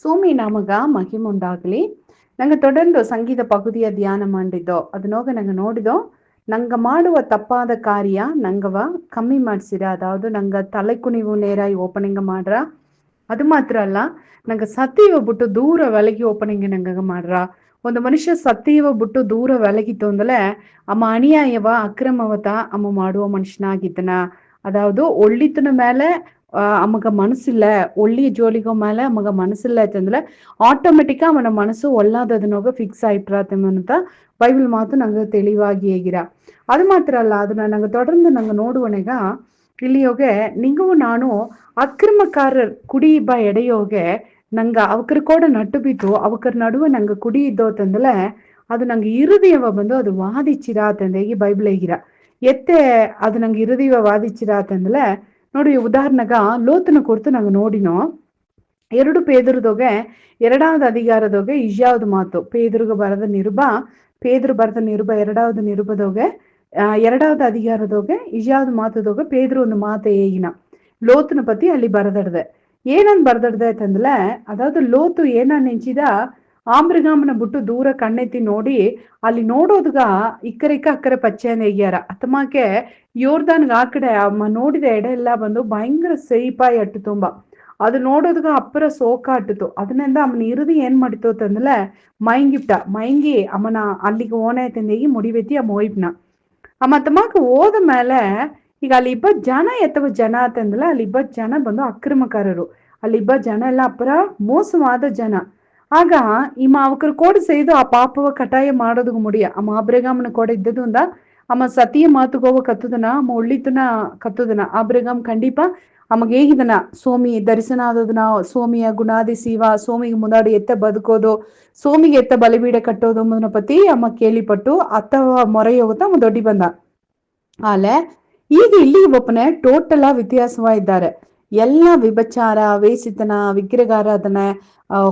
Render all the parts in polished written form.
ಸೋಮಿ ನಮಗ ಮಹಿಮುಂಡಾಗ್ಲಿ. ನಂಗೆ தொடர்ந்து ಸಂಗೀತ ಪகுதிಯ ಧ್ಯಾನ ಮಾಡಿದ್ದೋ ಅದನೋಗ ನಂಗೆ ನೋಡಿದೋ ನಂಗ ಮಾಡುವ ತಪ್ಪಾದ ಕಾರ್ಯ ನಂಗವ ಕಮ್ಮಿ ಮಾಡ್ಸಿರ. ಅದಾವುದು ನಂಗ ತಲೆ ಕುಣಿವು ನೇರಾಯಿ ಓಪನಿಂಗ್ ಮಾಡ್ರ. ಅದು ಮಾತ್ರ ಅಲ್ಲ, ನಂಗೆ ಸತ್ಯವ ಬಿಟ್ಟು ದೂರ ವಿಲಗಿ ಓಪನಿಂಗ್ ನಂಗ ಮಾಡ್ರ. ಒಂದು ಮನುಷ್ಯ ಸತ್ಯವ ಬಿಟ್ಟು ದೂರ ವಿಲಗಿತ್ತು ಅಂದಲೆ ಅಮ್ಮ ಅಣಿಯಾಯವ ಅಕ್ರಮವತ ಅಮ್ಮ ಮಾಡುವ ಮನುಷ್ಯನಾಗಿದ್ದನ. அதாவது ஒள்ளித்தின மேல ಅಮಗ ಮನಸ್ಸಿಲ್ಲ, ಒಳ್ಳಿ ಜೋಲಿಗೋ ಮೇಲೆ ಅಮಗ ಮನಸ್ಸಿಲ್ಲ ಆಯ್ತಂದ್ರೆ ಆಟೋಮೆಟಿಕಾ ಅವನ ಮನಸ್ಸು ಒಳ್ಳಾದದನೋಗ ಫಿಕ್ಸ್ ಆಯ್ತಿರತ್ತಂತ ಬೈಬಲ್ ಮಾತು ನಂಗೆ ತೆಳಿವಾಗಿ ಹೇಗಿರ. ಅದು ಮಾತ್ರ ಅಲ್ಲ, ಅದನ್ನ ನಂಗೆ தொடர்ந்து ನಂಗೆ ನೋಡುವನೆಗ ಇಲ್ಲಿಯೋಗೆ ನಿಂಗೂ ನಾನು ಅಕ್ರಮಕಾರರ್ ಕುಡಿ ಬ ಎಡೆಯೋಗೆ ನಂಗೆ ಅವಕರ ಕೂಡ ನಟ್ಟು ಬಿದ್ದು ಅವಕರ ನಡುವೆ ನಂಗೆ ಕುಡಿ ಇದ್ದೋತಂದಲೆ ಅದು ನಂಗೆ ಇರುದಿಯವ ಬಂದು ಅದು ವಾದಿಚ್ಚಿರಾತಂದೆ ಈ ಬೈಬಲ್ ಹೇಗಿರ ಎತ್ತೆ ಅದು ನಂಗೆ ಇರುದಿಯವ ವಾದಿಚ್ಚಿರಾತಂದಲೆ ನೋಡಿ. ಉದಾಹರಣೆಗ ಲೋತನ ಕುರಿತು ನಂಗೆ ನೋಡಿನೋ 2 ಪೇದರದೋಗೆ 2வது அதிகாரದೋಗೆ ಇಜ್ಯಾವ್ದು ಮಾತು ಪೇದರಿಗೆ ಬರೆದ ನಿರುಬ 2வது ನಿರುಬದೋಗೆ 2வது அதிகாரದೋಗೆ ಇಜ್ಯಾವ್ದು ಮಾತದೋಗೆ ಪೇದರು ಒಂದು ಮಾತು ಹೇಗಿನ ಲೋತನ ಪತಿ ಅಲ್ಲಿ ಬರೆದಡ್ದೆ. ಏನಂದ್ ಬರೆದಡ್ದೆ ಅಂತಂದ್ರೆ, ಅದಾவது ಲೋತು ಏನ ನೆಂಚಿದ ಆಮ್ರಿಗಾಮನ ಬಿಟ್ಟು ದೂರ ಕಣ್ಣೆತ್ತಿ ನೋಡಿ ಅಲ್ಲಿ ನೋಡೋದ್ಗ ಇಕ್ಕರಿಕ ಅಕ್ಕರೆ ಪಚ್ಚೆಂದ ಹೇಗ್ಯಾರ ಅತಮಾಕೆ ಯೋರ್ದಾನ್ಗೆ ಆ ಕಡೆ ಅಮ್ಮ ನೋಡಿದ ಎಡೆ ಎಲ್ಲ ಬಂದು ಭಯಂಕರ ಸೇಪಾಯಿ ಅಟ್ಟು ತುಂಬ ಅದು ನೋಡೋದ್ಗ ಅಪ್ಪರ ಸೋಕ ಅಟ್ಟಿತು. ಅದರಿಂದ ಅಮ್ಮನ ಇರುದಿ ಏನ್ ಮಾಡಿತು ಅಂತಂದ್ರೆ ಮಯಂಗಿ ಅಮ್ಮನ ಅಲ್ಲಿಗೆ ಓಣಾಯ್ತಂದೇಗಿ ಮುಡಿವೆತ್ತಿ ಅಮ್ಮ ಹೋಯ್ಪನ. ಅಮ್ಮ ತಮಾಕ ಹೋದ ಮೇಲೆ ಈಗ ಅಲ್ಲಿ ಜನ ಎತ್ತವ ಜನ ಅಂತಂದ್ರೆ ಅಲ್ಲಿ ಜನ ಬಂದು ಅಕ್ರಮಕಾರರು. ಅಲ್ಲಿ ಜನ ಎಲ್ಲ ಅಪ್ಪರ ಮೋಸವಾದ ಜನ. ಆಗ ಇಮ್ಮ ಅವಕರು ಕೋಡ್ செய்து ಆ ಪಾಪವ ಕಟಾಯ ಮಾಡೋದಕ್ಕೆ ಮುಡಿಯ ಅಮ್ಮ ಆಬ್ರಗಾಮನ ಕೋಡ ಇದ್ದದು ಅಂದ ಅಮ್ಮ ಸತಿಯ ಮಾತುಗೋವ ಕತ್ತುದನ ಅಮ್ಮ ಒಳ್ಳಿತನ ಕತ್ತುದನ ಆಬ್ರಗಾಮ್ ಕಂಡಿಪ ಅಮಗೆ ಹೇಗಿದನ ಸೋಮಿ ದರ್ಶನ ಆದದನ ಸೋಮಿಯ ಗುಣಾದಿ ಸೀವ ಸೋಮಿಗೆ ಮುಂದಾಡಿ ಎತ್ತ ಬದುಕೋದು ಸೋಮಿಗೆ ಎತ್ತ ಬಲಿಬೀಡ ಕಟ್ಟೋದು ಎಂಬುದನ್ನ ಪತಿ ಅಮ್ಮ ಕೇಳಿಪಟ್ಟು ಅತ್ತವ ಮೊರೆ ಹೋಗುತ್ತಾ ಅಮ್ಮ ದೊಡ್ಡಿ ಬಂದ. ಆಲೆ ಈಗ ಇಲ್ಲಿಗೆ ಒಪ್ಪನೆ ಟೋಟಲ್ ವ್ಯತ್ಯಾಸವ ಇದ್ದಾರೆ. ಎಲ್ಲ ವಿಭಚಾರ ವೇಸಿತನ ವಿಗ್ರಹಾರಾಧನೆ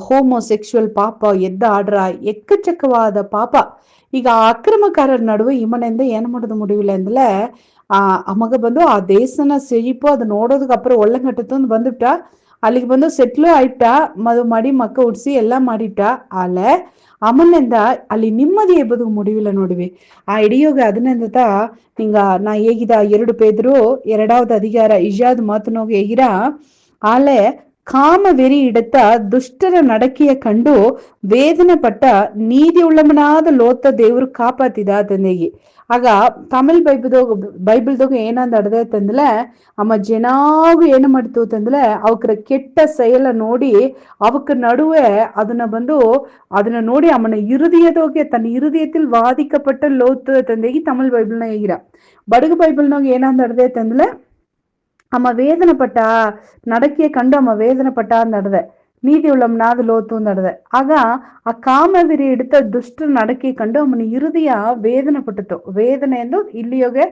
ಹೋಮೋಸೆಕ್ಸುವಲ್ ಪಾಪ ಎದ್ದ ಆಡ್ರ ಎಕ್ಕಚಕ್ಕವಾದ ಪಾಪ. ಈಗ ಅಕ್ರಮಕಾರರ ನಡುವೆ ಇಮನೆಯಿಂದ ಏನ್ ಮಾಡೋದು ಮುಡಿವಿಲ್ಲ ಅಂದ್ಲೆ ಅಮಗ ಬಂದು ಆ ದೇಶನ ಸಿರಿಪು ಅದು ನೋಡೋದಕ್ಕೆ ಅಪ್ಪರ ಒಳ್ಳಂಗಟ್ಟತ್ತು ಬಂದುಬಿಟ್ಟ. ಅಲ್ಲಿಗೆ ಬಂದು ಸೆಟ್ಲು ಆಯ್ತಾ ಮಾಡಿ ಮಕ್ಕ ಉಡ್ಸಿ ಎಲ್ಲಾ ಮಾಡಿಟ್ಟ. ಆಲೆ ಅಮ್ಮನಿಂದ ಅಲ್ಲಿ ನಿಮ್ಮದಿ ಎಬ್ಬದು ಮುಡಿವಿಲ್ಲ ನೋಡಿವಿ. ಆ ಇಡಿಯೋಗ ಅದನ್ನಂದ ಹಿಂಗ ನಾ ಹೇಗಿದ 2 ಪೇದರು 2வது அதிகார ಇಜ್ಯಾದ್ ಮಾತನೋಗ ಹೇಗಿರ ಆಲೆ ಕಾಮ வெறி ಇಡತ್ತ ದುಷ್ಟರ ನಡಕೆಯ ಕಂಡು ವೇದನೆ ಪಟ್ಟ ನೀತಿ ಉಳ್ಳಮನಾದ ಲೋತ ದೇವರು ಕಾಪಾತಿದ ತಂದೆಗಿ. ಆಗ ತಮಿಳ್ ಬೈಬಲ್ದಾಗ ಏನಂದ ಅಡ್ದೈತಂದ್ರೆ ಅಮ್ಮ ಜನಾಗು ಏನು ಮಾಡ್ತು ಅಂತಂದ್ರೆ ಅವಕ್ರ ಕೆಟ್ಟ செயಲ ನೋಡಿ ಅವಕ್ಕ ನಡುವೆ ಅದನ್ನ ನೋಡಿ ಅಮ್ಮನ ಇರುದಿಯದೋಗೆ ತನ್ನ ಇರುದಿಯத்தில் வாதிக்கப்பட்ட லோத்து ತಂದೆಗಿ ತಮಿಳ್ ಬೈಬಲ್ನ ಹೇಗಿರ. ಬಡಗು ಬೈಬಲ್ನಾಗ ಏನಂದ ಅಡ್ದೈತಂದ್ರೆ ಅಮ್ಮ ವೇದನೆ ಪಟ್ಟ ನಡಕೆ ಕಂಡು ಅಮ್ಮ ವೇದನೆ ಪಟ್ಟ ನಡೆದೆ ನೀತಿ ಉಳ್ಳಮ್ನಾದ ಲೋತು ನಡೆದೆ. ಆಗ ಆ ಕಾಮವಿರಿ ಇಡ್ತ ದುಷ್ಟ ನಡಕೆ ಕಂಡು ಅಮ್ಮನ ಇರುದಿಯ ವೇದನೆ ಪಟ್ಟಿತು. ವೇದನೆ ಎಂದು ಇಲ್ಲಿಯೋಗೆ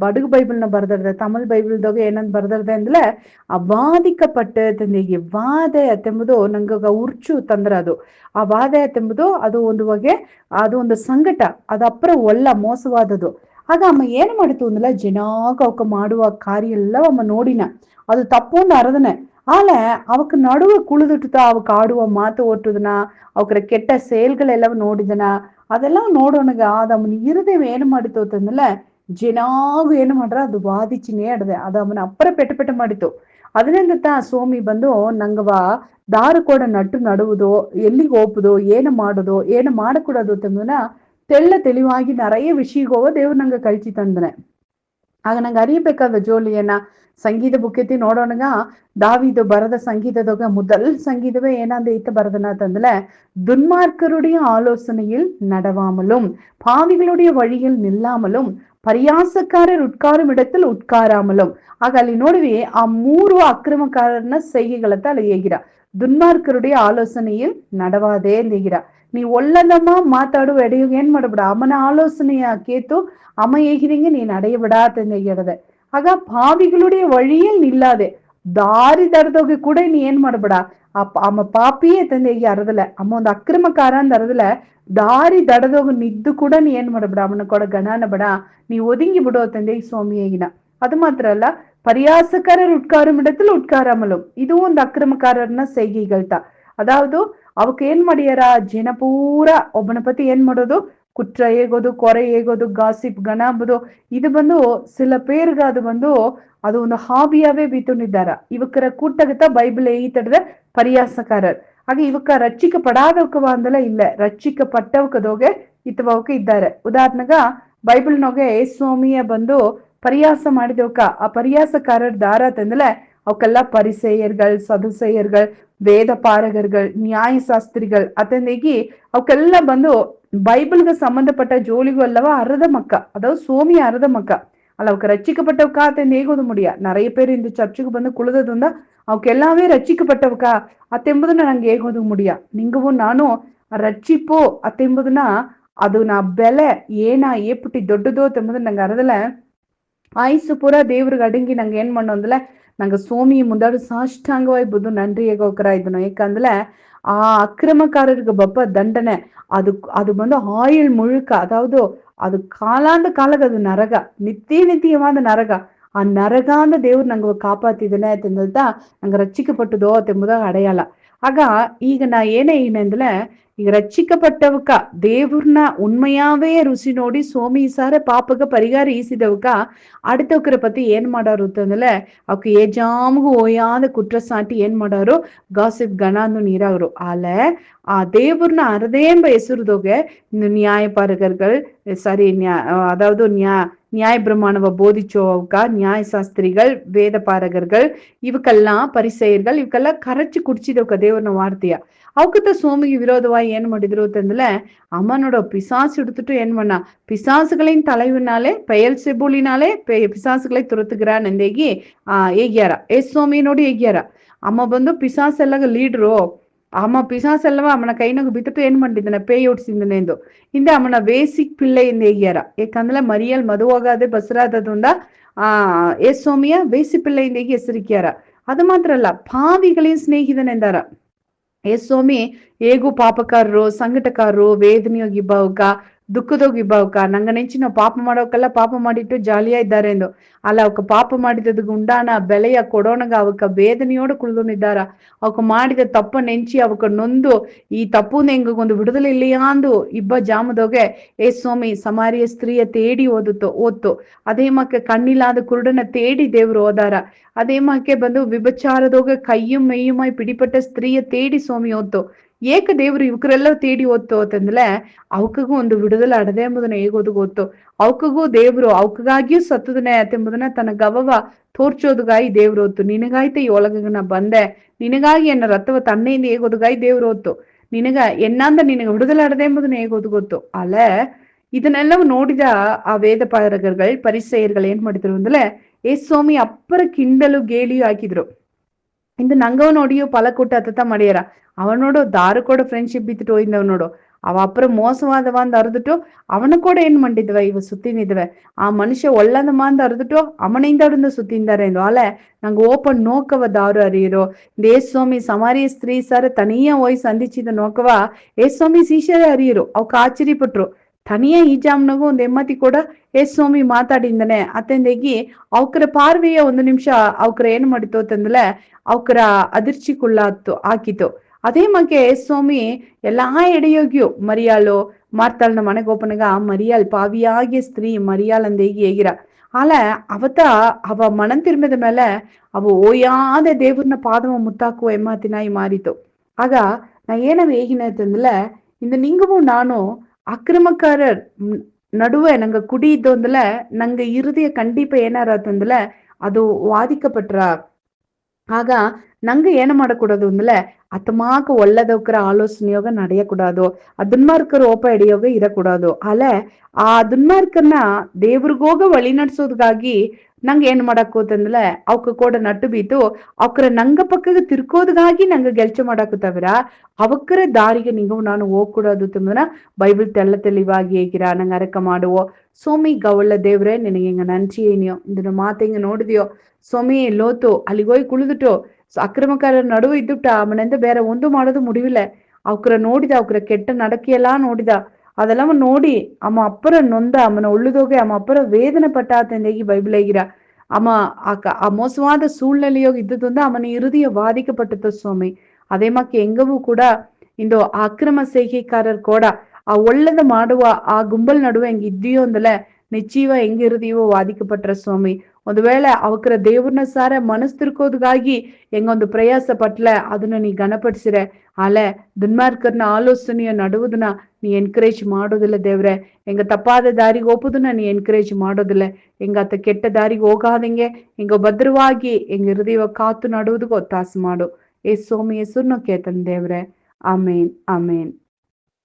ಬಡಗು ಬೈಬಲ್ನ ಬರ್ದರ್ದೆ. ತಮಿಳ್ ಬೈಬಲ್ದಾಗ ಏನಂತ ಬರ್ದರ್ದೆ ಅಂದ್ರೆ ಅಬಾಧಿಕಪಟ್ಟ ತಂದೆಗೆ ವಾದ ಎಂಬುದು ನಂಗ ಉರ್ಚು ತಂದ್ರ ಅದು ಆ ವಾದ ಎಂಬುದು ಅದು ಒಂದು ಬಗೆ ಅದು ಒಂದು ಸಂಕಟ ಅದು ಅಪ್ಪರ ಒಳ್ಳ ಮೋಸವಾದದು. ಆಗ ಅಮ್ಮ ಏನು ಮಾಡಿತು ಅಂದಲ್ಲ ಜನಾಗ ಅವಕ ಮಾಡುವ ಕಾರ್ಯ ಎಲ್ಲ ಅಮ್ಮ ನೋಡಿನ ಅದು ತಪ್ಪೊಂದು ಅರದನೆ. ಆಲೆ ಅವಕ್ ನಡುವೆ ಕುಳಿದಿಟ್ಟುತ್ತ ಅವಕ್ ಆಡುವ ಮಾತು ಒಟ್ಟುದನ ಅವಕ್ರ ಕೆಟ್ಟ ಸೇಲ್ಗಳೆಲ್ಲ ನೋಡಿದನ ಅದೆಲ್ಲ ನೋಡೋಣಗ ಅದಮ್ಮನ ಇರುದೇವ್ ಏನು ಮಾಡಿತು ಅಂತಂದ್ರೆ ಜನಾಗು ಏನು ಮಾಡ್ರ ಅದು ವಾದಿಚಿನೇ ಆಡದೆ ಅದು ಅಮ್ಮನ ಅಪ್ಪರ ಪೆಟ್ಟ ಮಾಡಿತು. ಅದರಿಂದ ಸೋಮಿ ಬಂದು ನಂಗವ ದಾರು ಕೂಡ ನಟ್ಟು ನಡುವುದು ಎಲ್ಲಿಗೆ ಹೋಗುದು ಏನು ಮಾಡುದು ಏನು ಮಾಡಕೂಡದು ಅಂತಂದನ தெளிவாகி நிறைய விஷயಗೋವ ದೇವ್ರು ನಂಗೆ ಕಳ್ಸಿ ತಂದನೆ. ಆಗ ನಂಗೆ ಅರಿಯಬೇಕಾದ ಜೋಲಿಯನ್ನ ಸಂಗೀತ ಬುಕ್ಕೆತ್ತಿ ನೋಡೋಣಗ ದಾವಿದು ಬರದ ಸಂಗೀತದಾಗ முதல் ಸಂಗೀತವೇ ಏನಂದ ಇತ್ತ ಬರದನ ಅಂತಂದ್ರೆ துன்மார்க்கருடைய ஆலோசனையில் நடவாமலும் பாவிகளுடைய வழியில் நில்லாமலும் பரியாசக்காரர் உட்காரும் இடத்தில் உட்காராமலும். ಆಗ ಅಲ್ಲಿ ನೋಡಿವಿ ಆ 3 ಅಕ್ರಮಕಾರನ ಸೈಗೆಗಳತ್ತ ಅಲ್ಲಿ ಹೇಗಿರ ದುನ್ಮಾರ್ಕರುடைய ಆಲೋಚನೆயில் நடவாதே ಹೇಗಿರ. ನೀ ಒಳ್ಳದಮ್ಮ ಮಾತಾಡುವ ಎಡೆಯುಗ ಏನ್ ಮಾಡಬೇಡ ಅಮ್ಮನ ಆಲೋಚನೆಯ ಕೇತು ಅಮ್ಮ ಹೇಗಿರಂಗೆ ನೀನ್ ಅಡೆಯಬೇಡ ತಂದೆಗಿಡದೆ. ಆಗ ಪಾವಿகளுடைய வழியில் ನಿಲ್ಲಾದೆ ದಾರಿ ದಡದೋಗಿ ಕೂಡ ನೀ ಏನ್ ಮಾಡಬೇಡ ಅಮ್ಮ ಪಾಪಿಯೇ ತಂದೆಗೆ ಅರದಲೆ ಅಮ್ಮ ಒಂದು ಅಕ್ರಮಕಾರ ಅಂದ ಅರದಲೆ ದಾರಿ ದಡದೋಗ ನಿದ್ದು ಕೂಡ ನೀ ಏನ್ ಮಾಡಬೇಡ ಅಮ್ಮನ ಕೂಡ ಗಣನ ಬೇಡ ನೀ ಒದುಂಗಿ ಬಿಡೋ ತಂದೆಗೆ ಸ್ವಾಮಿಯೇಗಿನ. ಅದು ಮಾತ್ರ ಅಲ್ಲ ಪರಿಯಾಸಕಾರರು ಉಟ್ಕಾರು ಮಿಡத்தில் ಉಟ್ಕಾರಾಮಲು ಇದು ಒಂದು ಅಕ್ರಮಕಾರರನ್ನ ಸೈಗಿಗಳ್ತ. ಅದಾವುದು ಅವಕ್ ಏನ್ ಮಾಡ್ಯಾರ, ಜನ ಪೂರ ಒಬ್ಬನ ಪತಿ ಏನ್ ಮಾಡೋದು, ಕುಟ್ರ ಹೇಗೋದು, ಕೊರೆ ಹೇಗೋದು, ಗಾಸಿಪ್ ಗಣ ಅಂಬುದು. ಇದು ಬಂದು ಸಿಲ ಪೇರ್ಗ ಅದು ಬಂದು ಅದು ಒಂದು ಹಾಬಿಯಾவே ಬಿತ್ತುನಿದ್ದಾರ. ಇವಕ್ಕರ கூட்டகத்த பைபிள் எய்தடுத பரியாசக்காரர். ಹಾಗೆ ಇವಕ್ಕ ರಕ್ಷಿக்கப்பಡಾದವಕವ ಅಂದಲ ಇಲ್ಲ, ರಕ್ಷಿக்கப்பಟ್ಟವಕದೋಗೆ ಇತ್ತವಕ ಇದ್ದಾರೆ. ಉದಾಹರಣೆಗ ಬೈಬಲ್ನೊಗೆ ಸ್ವಾಮಿಯ ಬಂದು பரியாச ಮಾಡಿದವಕ ಆ பரியாசக்காரர் தாராத்தಂದಲೆ ಅವಕ್ಕೆಲ್ಲ ಪರಿಸೇಯರ್ಗಳ್, ಸದುಸೇಯರ್ಗಳ್, ವೇದ ಪಾರಗರ್ಗಳ್, ನ್ಯಾಯ ಶಾಸ್ತ್ರಿಗಳ್ ಅತಂದೇಗಿ ಅವಕ್ಕೆಲ್ಲ ಬಂದು பைபிளுக்கு சம்பந்தப்பட்ட ஜோலிಗೂ அல்லவா அறத மக்க, அதாவது சோமிய அறத மக்க அல்ல. அவக்கு ரச்சிக்கப்பட்டவக்கா அத்தன் ஏகோது முடியா. நிறைய பேர் இந்த சர்ச்சுக்கு வந்து குழுததுந்தா அவக்கு எல்லாமே ரச்சிக்கப்பட்டவக்கா அத்தெಂಬುದನ್ನ ನಂಗೆ ಹೇಗೋದು முடியா. ನಿಂಗವು ನಾನು ರಚಿಪೋ ಅತ್ತೆಂಬುದನ್ನ ಅದು ನಾ ಬೆಲೆ ಏನ ಏಪುಟ್ಟಿ ದೊಡ್ಡದೋ ತೆಂಬುದನ್ನ ನಂಗೆ ಅರದಲ್ಲ ಆಯ್ಸು ಪೂರ ದೇವ್ರಿಗೆ ಅಡಂಗಿ ನಂಗೆ ಏನ್ ಮಾಡೋ ಅಂದಲೆ ನಂಗೆ ಸೋಮಿ ಮುಂದಾಡು ಸಾಷ್ಟಾಂಗವಾಗಿ ಬುದು ನನ್ರಿ ಹೇಗೋಕರ ಇದನ್ನು. ಏಕಂದ್ರೆ ಆ ಅಕ್ರಮಕಾರರಿಗೆ ಬಪ್ಪ ದಂಡನೆ அது வந்து ஆயுள் முழுக்க, அதாவது அது காலாந்த காலக அது நரக, நித்திய நித்தியವಾದ ನರಗ. ಆ ನರಗಾಂದ ದೇವ್ರು ನಂಗೆ ಕಾಪಾತಿದ್ದಾನೆ ಅಂತಂದ ನಂಗೆ ರಕ್ಷಿக்கப்பಟ್ಟದೋ ತೆಂಬುದಾಗ ಅಡೆಯಲ್ಲ. ಆಗ ಈಗ ನಾ ಏನೇ ಏನಂದ್ರೆ ಈಗ ರಕ್ಷಿக்கப்பಟ್ಟವಕ ದೇವ್ರನ್ನ ಉண்மையாவே ருசி ನೋಡಿ சோமி சார பாப்பக பரிகாரம் ஈசிதவக்க அடுத்தவக்கிற பத்தி ಏನ್ ಮಾಡಾರು ಅಂತಂದ್ರೆ ಅವಕ್ಕೆ ಏಜಾಮ್ಗೂ ಓಯಾದ ಕುಟ್ರಸಾಟಿ ಏನ್ ಮಾಡಾರು, ಗಾಸಿಪ್ ಗಣಾನು ನೀರಾಗರು. ಆಲೆ ಆ ದೇವ್ರನ್ನ ಅರದೇಂಬ ಹೆಸರುದೋಗೆ நியாயபாரகர்கள் சரி, அதாவது நியாய பிரமாணவ போதிச்சோவுக்க நியாய சாஸ்திரிகள், வேத பாரகர்கள், ಇವಕ್ಕೆல்லாம் ಪರಿಸೇಯர்கள், ಇವಕ್ಕೆಲ್ಲ ಕರಚಿ ಕುಡ್ಚಿದವಕ ದೇವ್ರನ್ನ ವಾರ್ತೆಯ ಅವಕತ್ತ ಸೋಮಿಗೆ ವಿರೋಧವಾಗಿ ಏನ್ ಮಾಡಿದ್ರು ಅಂತಂದ್ರೆ ಅಮ್ಮನೋಡ பிசாசு எடுத்துட்டு ಏನ್ பண்ண, பிசாசுகளின் தலைவனாலே பெயல் செபுலினாலே பிசாசுகளை துரத்துகிறான் ಎಂದೇಗಿ ಹೇಗ್ಯಾರ. ಸೋಮಿ ನೋಡಿ ಹೇಗ್ಯಾರ. ಅಮ್ಮ ಬಂದು ಪಿಸಾಸ್ ಎಲ್ಲ ಲೀಡ್ರು. ಅಮ್ಮ ಪಿಸಾಸ್ ಅಲ್ಲವ ಅಮ್ಮನ ಕೈನಾಗ ಬಿಟ್ಟು ಏನ್ ಮಾಡಿದ್ದಾನೆ, ಪೇಯ್ ಓಡಿಸಿದ್ದಾನೆ ಎಂದು ಹಿಂದೆ ಅಮ್ಮನ ಬೇಸಿಕ್ ಪಿಳ್ಳೆ ಎಂದು ಹೇಗ್ಯಾರ. ಯಾಕಂದ್ರೆ ಮರಿಯಲ್ ಮದುವಾಗದೆ ಬಸರಾದದಿಂದ ಸೋಮಿಯ ಬೇಸಿ ಪಿಳ್ಳೆಯಿಂದ ಹೇಗೆ ಹೆಸರಿಕ್ಯಾರ. ಅದು ಮಾತ್ರ ಅಲ್ಲ, ಪಾವಿಗಳಿನ್ ಸ್ನೇಹಿತನ ಎಂದಾರ. ಸ್ವಾಮಿ ಹೇಗೂ ಪಾಪಕಾರರು, ಸಂಕಟಕಾರರು, ವೇದನೆಯೋಗಿಬ್ಬಾವಕ, ದುಃಖದೋಗಿಬ್ಬಾವಕ, ನಂಗ ನೆಂಚಿನ ಪಾಪ ಮಾಡೋಕೆಲ್ಲ ಪಾಪ ಮಾಡಿಟ್ಟು ಜಾಲಿಯಾ ಇದ್ದಾರೆ ಎಂದು ಅಲ್ಲ. ಅವಕ್ಕ ಪಾಪ ಮಾಡಿದದ ಉಂಡಾನ ಬೆಲೆಯ ಕೊಡೋಣಗ ಅವಕ್ಕ ವೇದನೆಯೋಡು ಕುಳಿದೊಂದಿದ್ದಾರ. ಅವಕ್ಕ ಮಾಡಿದ ತಪ್ಪ ನೆಂಚಿ ಅವಕ್ಕ ನೊಂದು ಈ ತಪ್ಪುನ ಹೆಂಗೊಂದು ಬಿಡುದಲೆ ಇಲ್ಲಿಯಾ ಅಂದು ಇಬ್ಬ ಜಾಮದೋಗೆ ಸ್ವಾಮಿ ಸಮಾರಿಯ ಸ್ತ್ರೀಯ ತೇಡಿ ಓದ್ತು. ಅದೇ ಮಕ್ಕೆ ಕಣ್ಣಿಲಾದ ಕುರುಡನ ತೇಡಿ ದೇವ್ರು ಓದಾರ. அதே மாக்கே ಬಂದು விபச்சாரதோக கையும் மெய்யுமாய் பிடிப்பட்ட ಸ್ತ್ರೀಯ ತೇಡಿ ಸ್ವಾಮಿ ಓದ್ತು. ಏಕ ದೇವ್ರು ಇವಕ್ರೆಲ್ಲ ತೇಡಿ ಓದ್ತು ಅಂತಂದ್ರೆ ಅವಕಗೂ ಒಂದು ಬಿಡುದಲ ಅಡದೆ ಎಂಬುದನ್ನ ಹೇಗೋದು ಗೊತ್ತು. ಅವಕಗೂ ದೇವ್ರು ಅವಕ್ಕಾಗಿಯೂ ಸತ್ತದನೆ ಎಂಬುದನ್ನ ತನ್ನ ಗವವ ತೋರ್ಚೋದುಗಾಯಿ ದೇವ್ರು ಹೊತ್ತು. ನಿನಗಾಯ್ತ ಈ ಒಳಗನ ಬಂದೆ, ನಿನಗಾಗಿ ಎನ್ನ ರಥವ ತನ್ನೆಯಿಂದ ಹೇಗೋದುಗಾಯಿ ದೇವ್ರು ಹೊತ್ತು. ನಿನಗ ಎನ್ನಂದ ನಿನಗ ಬಿಡುದಲ ಅಡದೆ ಎಂಬುದನ್ನ ಹೇಗೋದು ಗೊತ್ತು. ಅಲೆ ಇದನ್ನೆಲ್ಲವೂ ನೋಡಿದ ಆ ವೇದ ಪಾರಗರ್ಗಳು, ಪರಿಸೇಯರ್ಗಳು ಏನ್ ಮಾಡಿದ್ರು ಅಂದ್ರೆ ಸ್ವಾಮಿ ಅಪ್ಪರ ಕಿಂಡಲು ಗೇಲಿಯು ಹಾಕಿದ್ರು. ಇಂದು ನಂಗವ್ ನೋಡಿಯೋ ಪಲ ಕೊಟ್ಟು ಅತ್ತ ಮಾಡ್ಯಾರ. ಅವನೋಡು ದಾರು ಕೂಡ ಫ್ರೆಂಡ್ಶಿಪ್ ಬಿತ್ತಿಟ್ಟು ಹೋಯ್ದವ್ ನೋಡು. ಅವ ಅಪ್ಪರ ಮೋಸವಾದವ ಅಂದ ಅರ್ದಿಟ್ಟು ಅವನ ಕೂಡ ಏನ್ ಮಾಡಿದ್ವ ಇವ ಸುತ್ತಿನಿದ್ವೆ. ಆ ಮನುಷ್ಯ ಒಳ್ಳಂದಮ್ಮ ಅಂದ ಅರ್ದಿಟ್ಟು ಅವನಿಂದ ಅಡಂದು ಸುತ್ತಿಂದಾರೆ ಎಂದು ಅಲೆ ನಂಗೆ ಓಪನ್ ನೋಕವ ದಾರು ಅರಿಯರು. ಸ್ವಾಮಿ ಸಮಾರಿಯ ಸ್ತ್ರೀ ಸರ್ ತನಿಯ ಹೋಯ್ ಸಂಧಿಸಿದ ನೋಕವ ಸ್ವಾಮಿ ಸೀಶರ ಅರಿಯರು. ಅವಕ್ ಆಶ್ಚರ್ಯಪಟ್ರು. ತನಿಯ ಈ ಜಾಮ್ನಾಗೂ ಒಂದ್ ಎಮ್ಮತಿ ಕೂಡ ಸ್ವಾಮಿ ಮಾತಾಡಿಂದನೆ ಅತ್ತೆಂದೇಗಿ ಅವಕ್ರ ಪಾರ್ವೆಯ ಒಂದು ನಿಮಿಷ ಅವಕ್ರ ಏನ್ ಮಾಡಿತು ಅಂತಂದ್ರೆ ಅವಕ್ರ ಅದಿರ್ಚಿಕೊಳ್ಳಾತ್ತು ಹಾಕಿತು. ಅದೇ ಮಗೆ ಸ್ವಾಮಿ ಎಲ್ಲಾ ಎಡೆಯೋಗ್ಯು ಮರಿಯಾಳು ಮಾರ್ತಾಳ್ನ ಮನೆಗೋಪನಗ ಮರಿಯಾಳ್ ಪಾವಿಯಾಗಿ ಸ್ತ್ರೀ ಮರಿಯಾಳ್ ಅಂದೇಗಿ ಹೇಗಿರ ಆಲ ಅವತ್ತ ಅವ ಮಣನ್ ತಿರ್ಮದ ಮೇಲೆ ಅವು ಓಯಾದೆ ದೇವ್ರನ್ನ ಪಾದವ ಮುತ್ತಾಕುವ ಎಮ್ಮಾತಿನಾಯಿ ಮಾರಿತು. ಆಗ ನಾ ಏನವ ಹೇಗಿನಂತಂದ್ರೆ ಇಂದ ನಿಂಗವು ನಾನು ಅಕ್ರಮಕಾರರ್ ನಡುವೆ ನಂಗೆ ಕುಡಿ ಇದ್ದು ಅಂದಲೆ ನಂಗೆ ಇರುದಿಯ ಕಂಡಿಪ ಏನಾರ ಅಂತಂದ್ರೆ ಅದು ವಾದಿಕಪಟ್ರ ಆಗ ನಂಗೆ ಏನ ಮಾಡಕೂಡದು ಅಂದಲೆ ಅತಮಾಕ ಒಳ್ಳದವಕರ ಆಲೋಚನೆಯೋಗ ನಡೆಯಕೂಡದು, ಆ ದುನ್ಮಾರ್ಕರು ಓಪ ಹಿಡಿಯೋಗ ಇರಕೂಡದು. ಅಲೆ ಆ ದುನ್ಮಾರ್ಕರ್ನ ದೇವ್ರಿಗೋಗ ವಳಿ ನಡ್ಸೋದ್ಗಾಗಿ ನಂಗೆ ಏನ್ ಮಾಡಾಕು ಅಂತಂದ್ರೆ ಅವಕ ಕೂಡ ನಟ್ಟು ಬೀತು ಅವಕ್ರ ನಂಗ ಪಕ್ಕಗ ತಿರ್ಕೋದ್ಗಾಗಿ ನಂಗೆ ಗೆಲ್ಚ ಮಾಡಾಕುತ್ತವರ ಅವಕ್ಕರ ದಾರಿಗೆ ನಿಂಗವು ನಾನು ಹೋಗ್ಕೊಡೋದು ತುಂಬನ ಬೈಬಲ್ ತೆಳಿವಾಗಿ ಹೇಗಿರ ನಂಗೆ ಅರಕ ಮಾಡುವೋ. ಸೋಮಿ ಗವಳ್ಳ ದೇವ್ರೆ ನಿನಗೆ ಹಿಂಗ ನಂಚಿ ಏನಿಯೋ ಇದನ್ನ ಮಾತು ಹಿಂಗ ನೋಡಿದ್ಯೋ ಸೋಮಿ ಲೋತು ಅಲ್ಲಿಗೋಯ್ ಕುಳಿದುಟ್ಟು ಅಕ್ರಮಕಾರರ ನಡುವೆ ಇದ್ದುಟ್ಟ ಅವನೆಂದ ಬೇರೆ ಒಂದು ಮಾಡೋದು ಮುಡಿವಿಲ್ಲ. ಅವಕ್ರ ನೋಡಿದ ಅವಕ್ರ ಕೆಟ್ಟ ನಡಕೆಯೆಲ್ಲಾ ನೋಡಿದ. ಅದೆಲ್ಲವ ನೋಡಿ ಅಮ್ಮ ಅಪ್ಪರ ನೊಂದ ಅಮ್ಮನ ಉಳ್ಳುದೋಗೆ ಅಮ್ಮ ಅಪ್ಪರ ವೇದನೆ ಪಟ್ಟಾತಂದೇಗಿ ಬೈಬಲ್ ಹೇಗಿರ ಅಮ್ಮ ಆ ಮೋಸವಾದ ಸೂಳ್ನಲ್ಲಿ ಹೋಗಿ ಇದ್ದದೊಂದ ಅಮ್ಮನ ಇರುದಿಯ ವಾದಿಕಪಟ್ಟದ ಸ್ವಾಮಿ. அதே மாதிரி எங்கவும் கூட இந்த ಅಕ್ರಮ ಸೇಹಿಕಾರರು ಕೂಡ ಆ ಒಳ್ಳೇದು ಮಾಡುವ ಆ ಗುಂಪಲ್ ನಡುವೆ ಹೆಂಗ್ ಇದೆಯೋ ಅಂದಲೆ நிச்சயமா எங்க இறுதியோ வாதிக்கப்பட்ட சுவாமி ಒಂದು ವೇಳೆ ಅವಕರ ದೇವ್ರನ್ನ ಸಾರ ಮನಸ್ ತಿರ್ಕೋದಗಾಗಿ ಹೆಂಗೊಂದು ಪ್ರಯಾಸ ಪಟ್ಲೆ ಅದನ್ನ ನೀ ಗಣಪಡಿಸಿರೆ ಆಲೆ ದುನ್ಮಾರ್ಕರ್ನ ಆಲೋಚನೆಯ ನಡುವುದನ್ನ ನೀ ಎನ್ಕರೇಜ್ ಮಾಡೋದಿಲ್ಲ ದೇವ್ರೆ ಹೆಂಗ ತಪ್ಪಾದ ದಾರಿಗೆ ಹೋಗುದನ್ನ ನೀ ಎನ್ಕರೇಜ್ ಮಾಡೋದಿಲ್ಲ ಹೆಂಗ ಆತ ಕೆಟ್ಟ ದಾರಿಗೆ ಹೋಗಾದಂಗೆ ಹೆಂಗ ಭದ್ರವಾಗಿ ಹೆಂಗ ಹೃದಯ ಕಾತು ನಡುವುದಕ್ಕೆ ಒತ್ತಾಸ ಮಾಡು ಏ ಸ್ವಾಮಿ ಹೆಸರನ್ನ ಕೇತನ್ ದೇವ್ರೆ ಆಮೇನ್ ಆಮೇನ್.